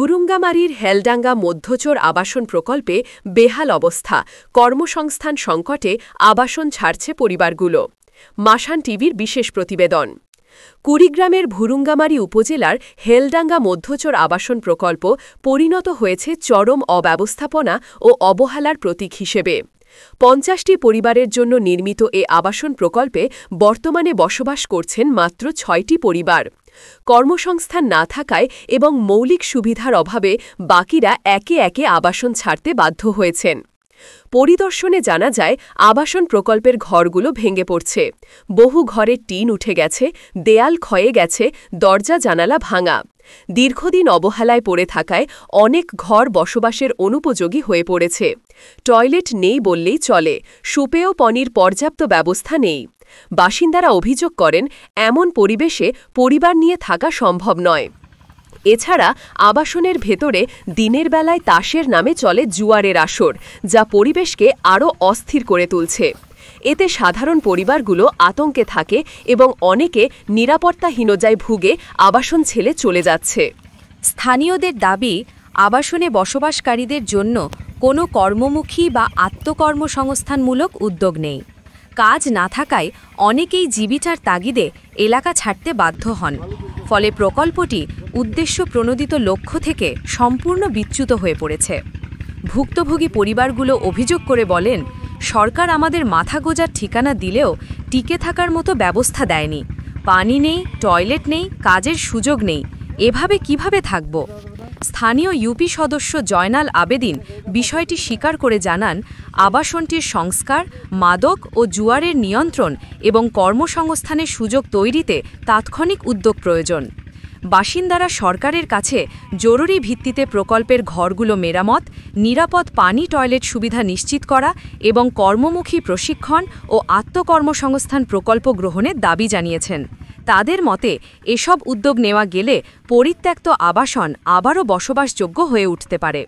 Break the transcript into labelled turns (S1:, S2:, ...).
S1: ভুরুঙ্গামারীর হেলডাঙ্গা মধ্যচর আবাসন প্রকল্পে বেহাল অবস্থা, কর্মসংস্থান সংকটে আবাসন ছাড়ছে পরিবারগুলো। মাসান টিভির বিশেষ প্রতিবেদন। কুড়িগ্রামের ভুরুঙ্গামারী উপজেলার হেলডাঙ্গা মধ্যচর আবাসন প্রকল্প পরিণত হয়েছে চরম অব্যবস্থাপনা ও অবহেলার প্রতীক হিসেবে। ৫০টি পরিবারের জন্য নির্মিত এ আবাসন প্রকল্পে বর্তমানে বসবাস করছেন মাত্র ৬টি পরিবার। কর্মসংস্থান না থাকায় এবং মৌলিক সুবিধার অভাবে বাকিরা একে একে আবাসন ছাড়তে বাধ্য হয়েছেন। পরিদর্শনে জানা যায়, আবাসন প্রকল্পের ঘরগুলো ভেঙে পড়ছে। বহু ঘরের টিন উঠে গেছে, দেয়াল ক্ষয়ে গেছে, দরজা জানালা ভাঙা। দীর্ঘদিন অবহেলায় পড়ে থাকায় অনেক ঘর বসবাসের অনুপযোগী হয়ে পড়েছে। টয়লেট নেই বললেই চলে, সুপেয় পানির পর্যাপ্ত ব্যবস্থা নেই। বাসিন্দারা অভিযোগ করেন, এমন পরিবেশে পরিবার নিয়ে থাকা সম্ভব নয়। এছাড়া আবাসনের ভেতরে দিনের বেলায় তাসের নামে চলে জুয়ারের আসর, যা পরিবেশকে আরও অস্থির করে তুলছে। এতে সাধারণ পরিবারগুলো আতঙ্কে থাকে এবং অনেকে নিরাপত্তাহীনতায় ভুগে আবাসন ছেড়ে চলে যাচ্ছে।
S2: স্থানীয়দের দাবি, আবাসনে বসবাসকারীদের জন্য কোনো কর্মমুখী বা আত্মকর্মসংস্থানমূলক উদ্যোগ নেই। কাজ না থাকায় অনেকেই জীবিকার তাগিদে এলাকা ছাড়তে বাধ্য হন। ফলে প্রকল্পটি উদ্দেশ্য প্রণোদিত লক্ষ্য থেকে সম্পূর্ণ বিচ্যুত হয়ে পড়েছে। ভুক্তভোগী পরিবারগুলো অভিযোগ করে বলেন, সরকার আমাদের মাথা গোঁজার ঠিকানা দিলেও টিকে থাকার মতো ব্যবস্থা দেয়নি। পানি নেই, টয়লেট নেই, কাজের সুযোগ নেই। এভাবে কিভাবে থাকব? স্থানীয় ইউপি সদস্য জয়নাল আবেদিন বিষয়টি স্বীকার করে জানান, আবাসনটির সংস্কার, মাদক ও জুয়ারের নিয়ন্ত্রণ এবং কর্মসংস্থানের সুযোগ তৈরিতে তাৎক্ষণিক উদ্যোগ প্রয়োজন। বাসিন্দারা সরকারের কাছে জরুরি ভিত্তিতে প্রকল্পের ঘরগুলো মেরামত, নিরাপদ পানি টয়লেট সুবিধা নিশ্চিত করা এবং কর্মমুখী প্রশিক্ষণ ও আত্মকর্মসংস্থান প্রকল্প গ্রহণের দাবি জানিয়েছেন। তাদের মতে, এসব উদ্যোগ নেওয়া গেলে পরিত্যক্ত আবাসন আবারও বসবাসযোগ্য হয়ে উঠতে পারে।